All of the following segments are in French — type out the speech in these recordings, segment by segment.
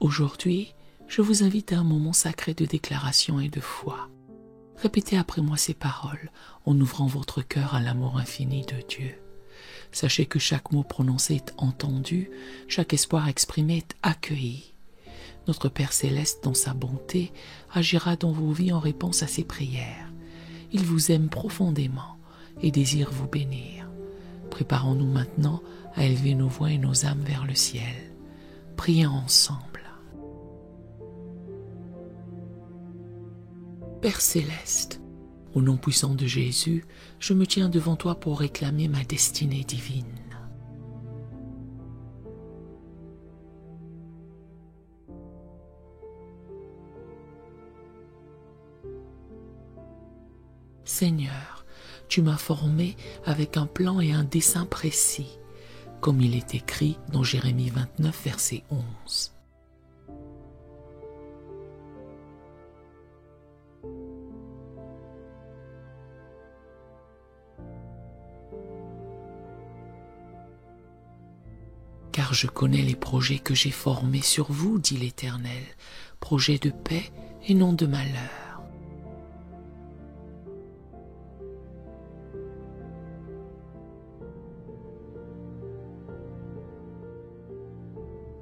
Aujourd'hui, je vous invite à un moment sacré de déclaration et de foi. Répétez après moi ces paroles en ouvrant votre cœur à l'amour infini de Dieu. Sachez que chaque mot prononcé est entendu, chaque espoir exprimé est accueilli. Notre Père Céleste, dans sa bonté, agira dans vos vies en réponse à ces prières. Il vous aime profondément et désire vous bénir. Préparons-nous maintenant à élever nos voix et nos âmes vers le ciel. Prions ensemble. Père Céleste, au nom puissant de Jésus, je me tiens devant toi pour réclamer ma destinée divine. Seigneur, tu m'as formé avec un plan et un dessein précis, comme il est écrit dans Jérémie 29, verset 11. Car je connais les projets que j'ai formés sur vous, dit l'Éternel, projets de paix et non de malheur.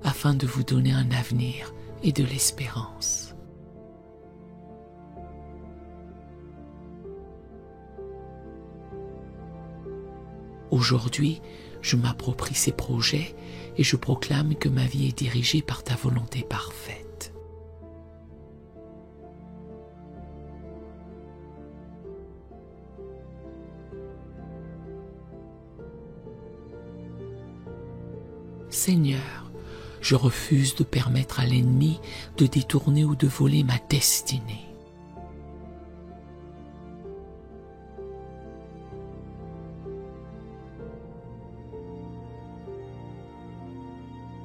Afin de vous donner un avenir et de l'espérance. Aujourd'hui, je m'approprie ces projets et je proclame que ma vie est dirigée par ta volonté parfaite. Seigneur, je refuse de permettre à l'ennemi de détourner ou de voler ma destinée.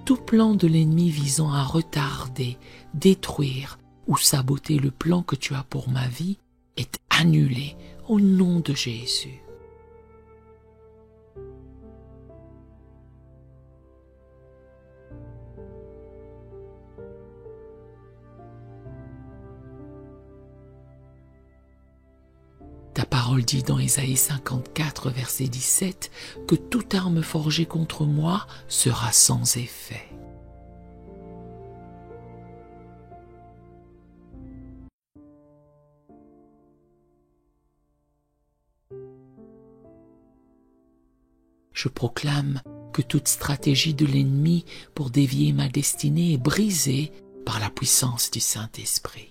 Tout plan de l'ennemi visant à retarder, détruire ou saboter le plan que tu as pour ma vie est annulé au nom de Jésus. Ta parole dit dans Ésaïe 54, verset 17, que toute arme forgée contre moi sera sans effet. Je proclame que toute stratégie de l'ennemi pour dévier ma destinée est brisée par la puissance du Saint-Esprit.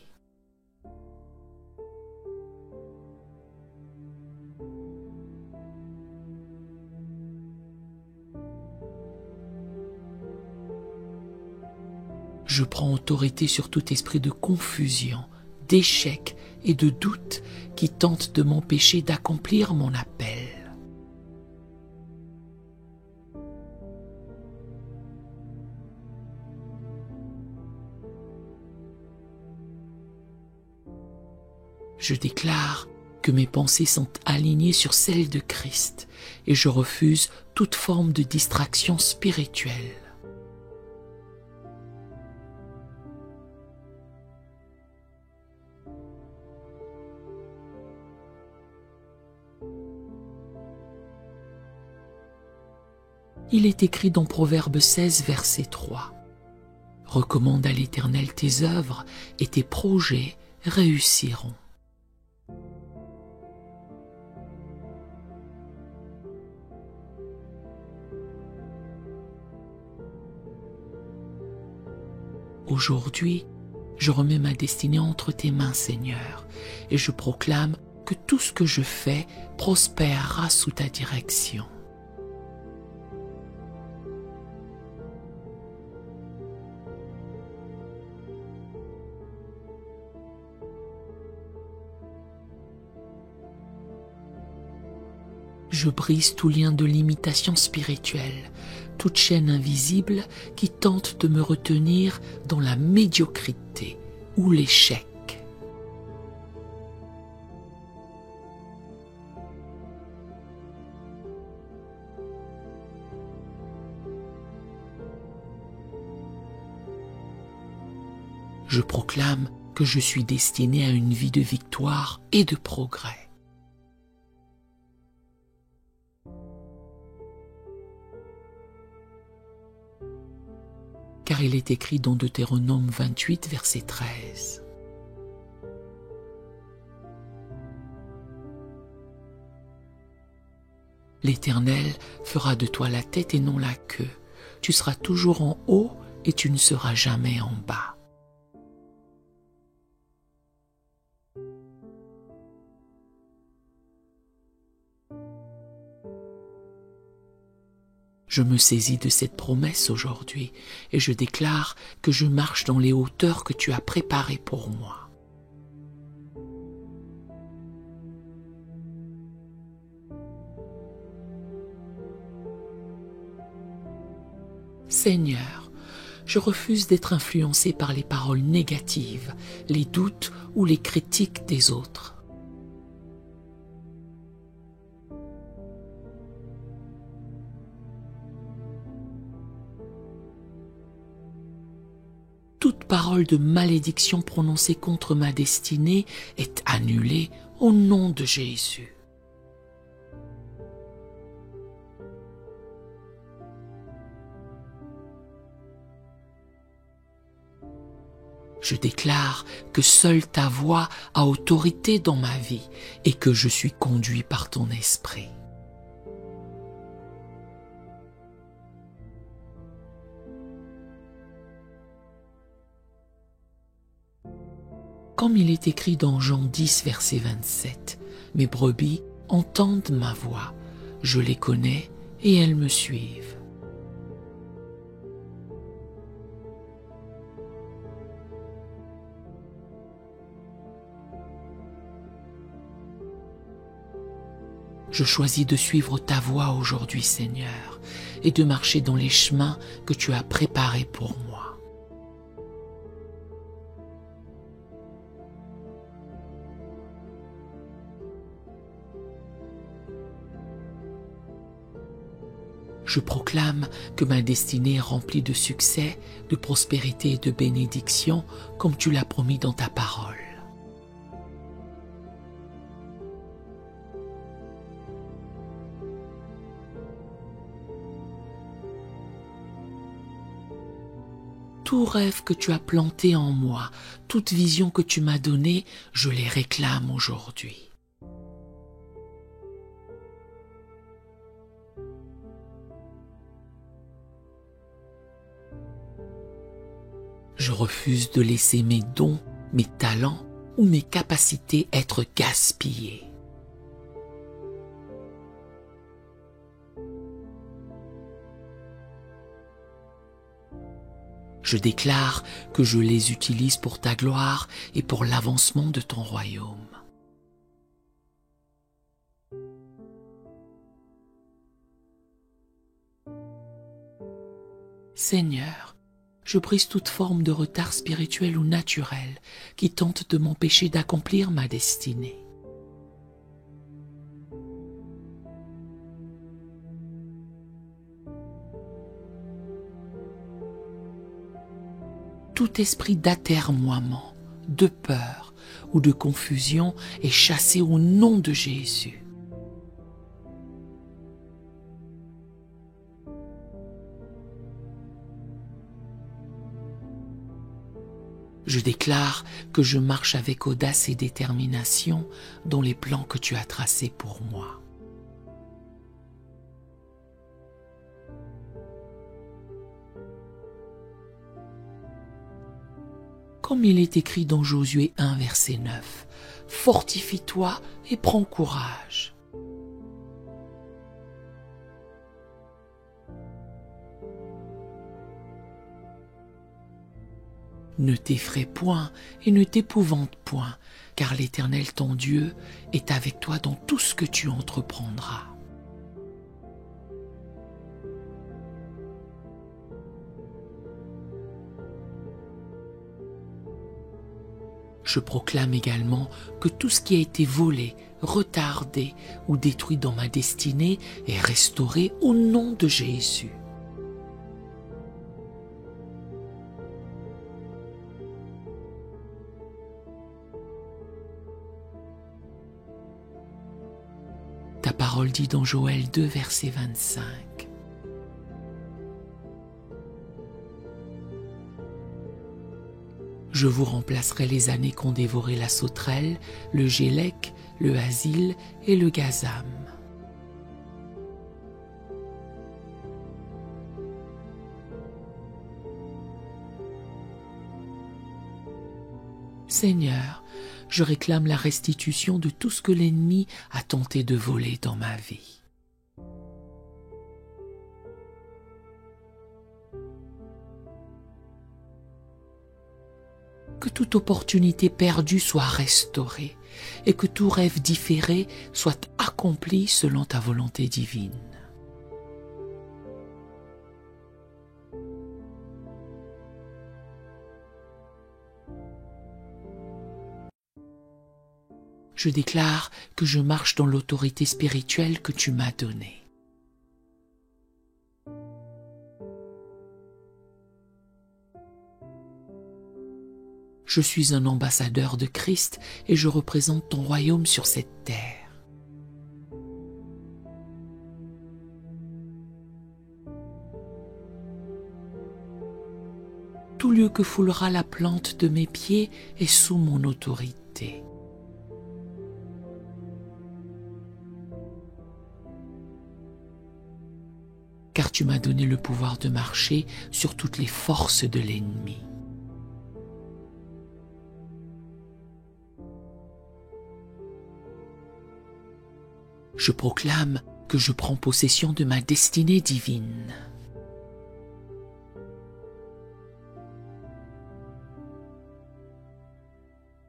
Je prends autorité sur tout esprit de confusion, d'échec et de doute qui tente de m'empêcher d'accomplir mon appel. Je déclare que mes pensées sont alignées sur celles de Christ et je refuse toute forme de distraction spirituelle. Il est écrit dans Proverbe 16, verset 3. « Recommande à l'Éternel tes œuvres et tes projets réussiront. » Aujourd'hui, je remets ma destinée entre tes mains, Seigneur, et je proclame que tout ce que je fais prospérera sous ta direction. Je brise tout lien de limitation spirituelle, toute chaîne invisible qui tente de me retenir dans la médiocrité ou l'échec. Je proclame que je suis destiné à une vie de victoire et de progrès. Car il est écrit dans Deutéronome 28, verset 13. L'Éternel fera de toi la tête et non la queue. Tu seras toujours en haut et tu ne seras jamais en bas. Je me saisis de cette promesse aujourd'hui et je déclare que je marche dans les hauteurs que tu as préparées pour moi. Seigneur, je refuse d'être influencé par les paroles négatives, les doutes ou les critiques des autres. Toute parole de malédiction prononcée contre ma destinée est annulée au nom de Jésus. Je déclare que seule ta voix a autorité dans ma vie et que je suis conduit par ton esprit. Comme il est écrit dans Jean 10, verset 27, « Mes brebis entendent ma voix, je les connais et elles me suivent. » Je choisis de suivre ta voie aujourd'hui, Seigneur, et de marcher dans les chemins que tu as préparés pour moi. Je proclame que ma destinée est remplie de succès, de prospérité et de bénédiction, comme tu l'as promis dans ta parole. Tout rêve que tu as planté en moi, toute vision que tu m'as donnée, je les réclame aujourd'hui. Je refuse de laisser mes dons, mes talents ou mes capacités être gaspillés. Je déclare que je les utilise pour ta gloire et pour l'avancement de ton royaume. Seigneur, je brise toute forme de retard spirituel ou naturel qui tente de m'empêcher d'accomplir ma destinée. Tout esprit d'atermoiement, de peur ou de confusion est chassé au nom de Jésus. Je déclare que je marche avec audace et détermination dans les plans que tu as tracés pour moi. Comme il est écrit dans Josué 1, verset 9, « Fortifie-toi et prends courage. » Ne t'effraie point et ne t'épouvante point, car l'Éternel ton Dieu est avec toi dans tout ce que tu entreprendras. Je proclame également que tout ce qui a été volé, retardé ou détruit dans ma destinée est restauré au nom de Jésus. parole dit dans Joël 2, verset 25. Je vous remplacerai les années qu'ont dévoré la sauterelle, le gélec, le hasil et le gazam. Seigneur, je réclame la restitution de tout ce que l'ennemi a tenté de voler dans ma vie. Que toute opportunité perdue soit restaurée et que tout rêve différé soit accompli selon ta volonté divine. Je déclare que je marche dans l'autorité spirituelle que tu m'as donnée. Je suis un ambassadeur de Christ et je représente ton royaume sur cette terre. Tout lieu que foulera la plante de mes pieds est sous mon autorité. Car tu m'as donné le pouvoir de marcher sur toutes les forces de l'ennemi. Je proclame que je prends possession de ma destinée divine.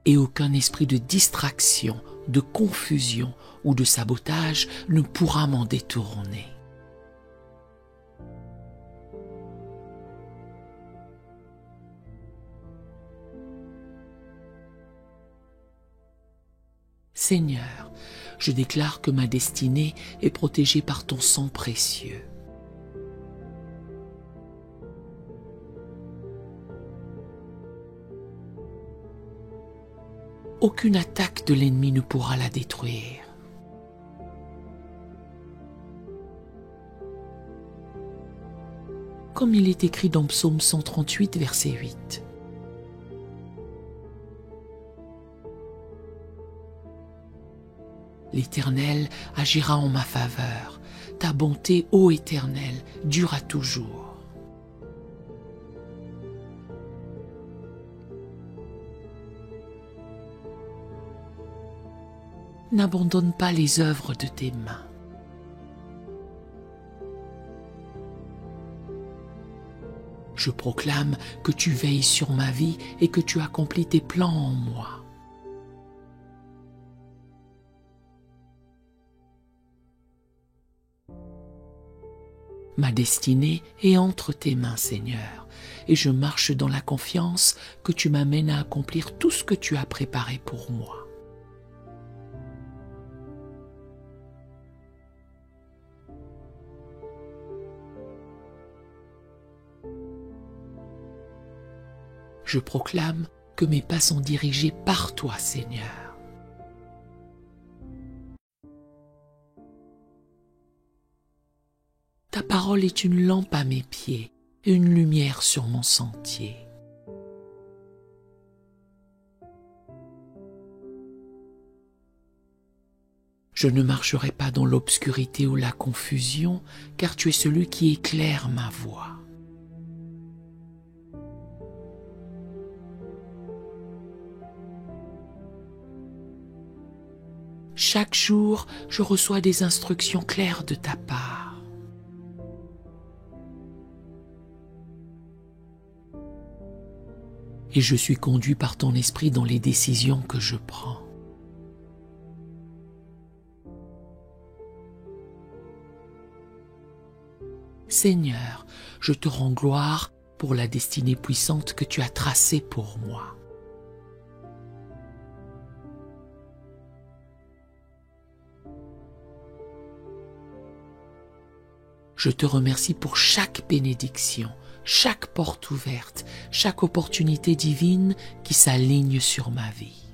Et aucun esprit de distraction, de confusion ou de sabotage ne pourra m'en détourner. Seigneur, je déclare que ma destinée est protégée par ton sang précieux. Aucune attaque de l'ennemi ne pourra la détruire. Comme il est écrit dans Psaume 138, verset 8. L'Éternel agira en ma faveur. Ta bonté, ô Éternel, dure à toujours. N'abandonne pas les œuvres de tes mains. Je proclame que tu veilles sur ma vie et que tu accomplis tes plans en moi. Ma destinée est entre tes mains, Seigneur, et je marche dans la confiance que tu m'amènes à accomplir tout ce que tu as préparé pour moi. Je proclame que mes pas sont dirigés par toi, Seigneur. Ta parole est une lampe à mes pieds et une lumière sur mon sentier. Je ne marcherai pas dans l'obscurité ou la confusion, car tu es celui qui éclaire ma voie. Chaque jour, je reçois des instructions claires de ta part. Et je suis conduit par ton esprit dans les décisions que je prends. Seigneur, je te rends gloire pour la destinée puissante que tu as tracée pour moi. Je te remercie pour chaque bénédiction, chaque porte ouverte, chaque opportunité divine qui s'aligne sur ma vie.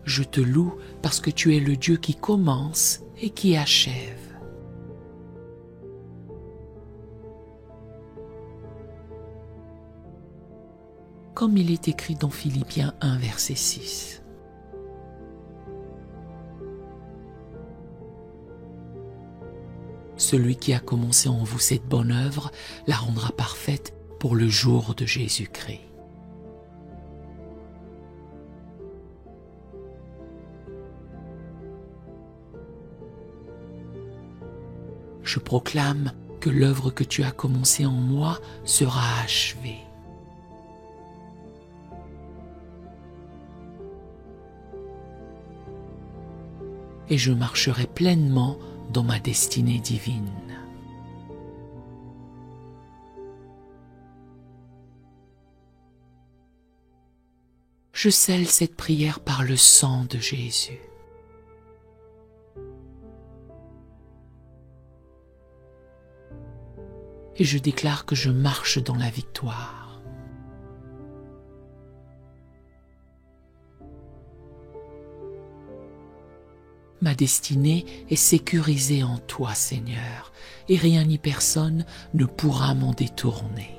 Je te loue parce que tu es le Dieu qui commence et qui achève. Comme il est écrit dans Philippiens 1, verset 6. Celui qui a commencé en vous cette bonne œuvre la rendra parfaite pour le jour de Jésus-Christ. Je proclame que l'œuvre que tu as commencée en moi sera achevée. Et je marcherai pleinement dans ma destinée divine. Je scelle cette prière par le sang de Jésus. Et je déclare que je marche dans la victoire. Ma destinée est sécurisée en toi, Seigneur, et rien ni personne ne pourra m'en détourner.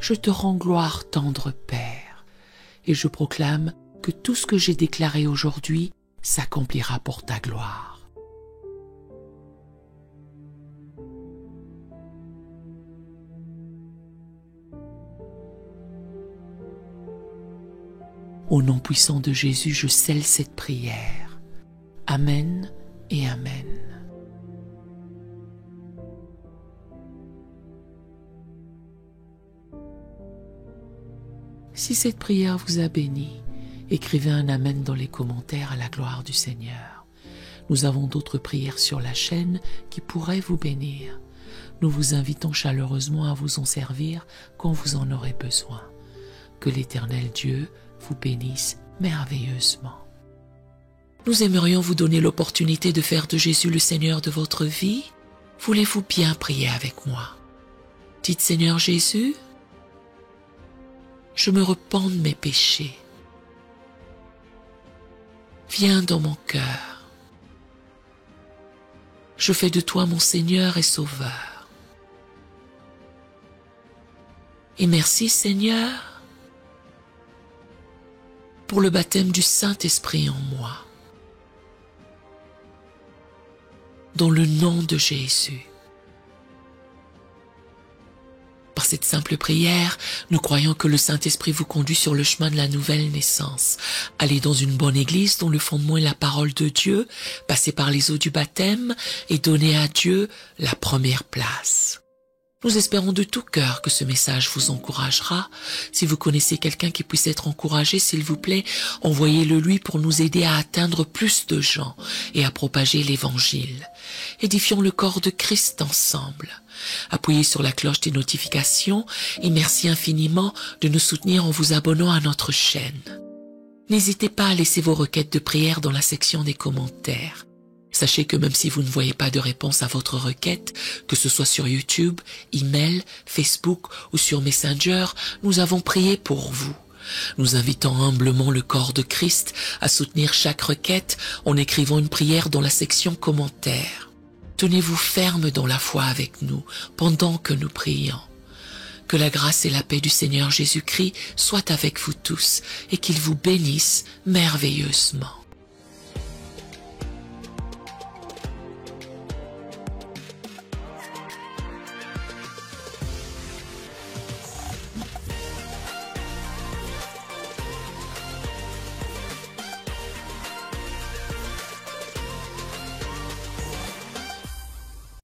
Je te rends gloire, tendre Père, et je proclame que tout ce que j'ai déclaré aujourd'hui s'accomplira pour ta gloire. Au nom puissant de Jésus, je scelle cette prière. Amen et Amen. Si cette prière vous a béni, écrivez un Amen dans les commentaires à la gloire du Seigneur. Nous avons d'autres prières sur la chaîne qui pourraient vous bénir. Nous vous invitons chaleureusement à vous en servir quand vous en aurez besoin. Que l'Éternel Dieu vous bénisse merveilleusement. Nous aimerions vous donner l'opportunité de faire de Jésus le Seigneur de votre vie. Voulez-vous bien prier avec moi? Dites Seigneur Jésus, je me repens de mes péchés. Viens dans mon cœur. Je fais de toi mon Seigneur et Sauveur. Et merci Seigneur pour le baptême du Saint-Esprit en moi. Dans le nom de Jésus. Par cette simple prière, nous croyons que le Saint-Esprit vous conduit sur le chemin de la nouvelle naissance. Allez dans une bonne église dont le fondement est la parole de Dieu, passez par les eaux du baptême et donnez à Dieu la première place. Nous espérons de tout cœur que ce message vous encouragera. Si vous connaissez quelqu'un qui puisse être encouragé, s'il vous plaît, envoyez-le lui pour nous aider à atteindre plus de gens et à propager l'Évangile. Édifions le corps de Christ ensemble. Appuyez sur la cloche des notifications et merci infiniment de nous soutenir en vous abonnant à notre chaîne. N'hésitez pas à laisser vos requêtes de prière dans la section des commentaires. Sachez que même si vous ne voyez pas de réponse à votre requête, que ce soit sur YouTube, email, Facebook ou sur Messenger, nous avons prié pour vous. Nous invitons humblement le corps de Christ à soutenir chaque requête en écrivant une prière dans la section commentaires. Tenez-vous ferme dans la foi avec nous pendant que nous prions. Que la grâce et la paix du Seigneur Jésus-Christ soient avec vous tous et qu'il vous bénisse merveilleusement.